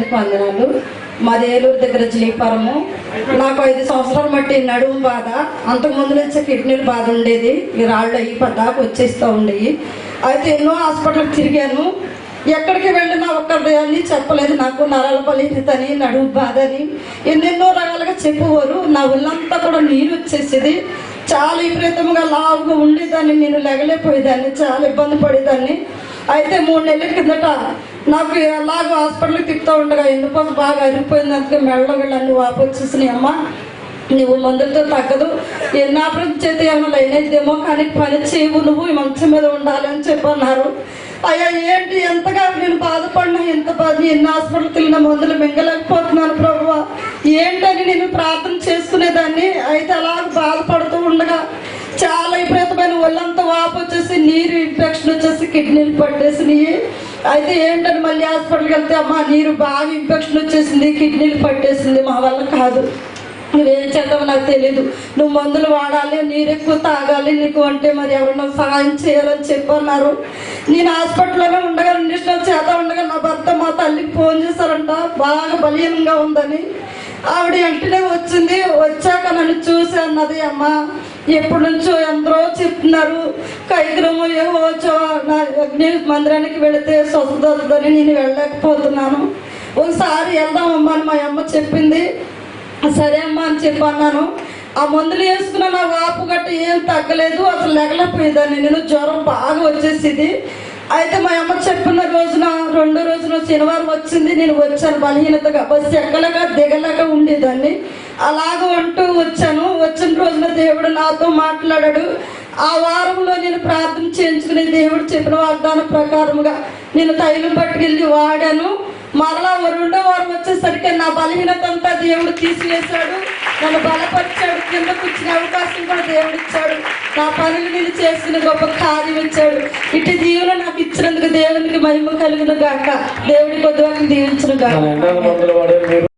దేవునికి వందనాలు. మాది ఏలూరు దగ్గర జీపారము. నాకు 5 సంవత్సరాలు బట్టి నడుము బాధ, అంతకుముందు నుంచి కిడ్నీలు బాధ ఉండేది. ఈ రాళ్ళు అయ్యి పద్దాకు వచ్చేస్తూ ఉండేవి. అయితే ఎన్నో హాస్పిటల్కి తిరిగాను. ఎక్కడికి వెళ్ళినా ఒక్కటి అని చెప్పలేదు. నాకు నరాల బలహీనతని, నడుము బాధ అని ఎన్నెన్నో రకాలుగా చెప్పేవారు. నా ఒళ్ళంతా కూడా నీరు వచ్చేసేది. చాలా విపరీతంగా లావుగా ఉండేదాన్ని. నేను లెగలేపోయేదాన్ని, చాలా ఇబ్బంది పడేదాన్ని. అయితే 3 నెలల కిందట నాకు ఎలాగో హాస్పిటల్కి తిప్పుతూ ఉండగా ఎందుకో బాగా అరిగిపోయింది. అందుకే మెడలో వీళ్ళన్నీ వాపు వచ్చేసినాయి. అమ్మ నువ్వు మందులతో తగ్గదు, ఎన్ని ఆపరేషన్ చేస్తే ఏమన్నా లైనైతేమో, కానీ పని చేయవు, నువ్వు ఈ మంచం మీద ఉండాలని చెప్పన్నారు. అయ్యా ఏంటి ఎంతగా నేను బాధపడినా, ఎంత బాధ, ఎన్ని హాస్పిటల్కి వెళ్ళిన మందులు మింగలేకపోతున్నాను ప్రభువా ఏంటని నేను ప్రార్థన చేసుకునేదాన్ని. అయితే అలాగ బాధపడుతూ ఉండగా చాలా విపరీతమైన ఒళ్ళంతా వాపు వచ్చేసి, నీరు ఇన్ఫెక్షన్ వచ్చేసి కిడ్నీలు పట్టేసినాయి. అయితే ఏంటని మళ్ళీ హాస్పిటల్కి వెళ్తే, అమ్మ నీరు బాగా ఇన్ఫెక్షన్ వచ్చేసింది, కిడ్నీలు పట్టేసింది, మా వల్ల కాదు, నువ్వేం చేద్దామో నాకు తెలీదు, నువ్వు మందులు వాడాలి, నీరు ఎక్కువ తాగాలి, నీకు అంటే మరి ఎవరన్నా సహాయం చేయాలని చెప్పన్నారు. నేను హాస్పిటల్లోనే ఉండగా ఇంజక్షన్లు చేత ఉండగా నా భర్త మా తల్లికి ఫోన్ చేశారంట, బాగా బలహీనంగా ఉందని. ఆవిడ వెంటనే వచ్చింది. వచ్చాక నన్ను చూసి అన్నది, అమ్మ ఎప్పటి నుంచో ఎందరో చెప్తున్నారు కైగ్రము ఏవోచో నా అగ్ని మందిరానికి వెళితే స్వస్థత వస్తుందని, నేను వెళ్ళలేకపోతున్నాను, ఒకసారి వెళ్దామమ్మా అని మా అమ్మ చెప్పింది. సరే అమ్మా అని చెప్పి అన్నాను. ఆ మందులు వేసుకున్న నా వాపు గట్ట ఏం తగ్గలేదు, అసలు లెగలేకపోయేదాన్ని నేను. జ్వరం బాగా వచ్చేసింది. అయితే మా అమ్మ చెప్పిన రోజున 2వ రోజున శనివారం వచ్చింది. నేను వచ్చాను బలహీనతగా, బస్సు ఎక్కలేక దిగలేక ఉండేదాన్ని. అలాగ అంటూ వచ్చాను. వచ్చిన రోజున దేవుడు నాతో మాట్లాడాడు. ఆ వారంలో నేను ప్రార్థన చేయించుకుని దేవుడు చెప్పిన వాగ్దానం ప్రకారముగా నేను తైలం పట్టుకెళ్ళి వాడాను. మరలా 2వ వారం వచ్చేసరికి నా బలహీనత అంతా దేవుడు తీసివేశాడు, నన్ను బలపరిచాడు, కింద కూర్చునే అవకాశం కూడా దేవుడు ఇచ్చాడు, నా పనులు నేను చేసిన గొప్ప కార్యం ఇచ్చాడు. ఇటు దీవులు నాకు ఇచ్చినందుకు దేవునికి మహిమ కలుగును గాక. దేవుడి కొద్దిగా దీవించును గాక.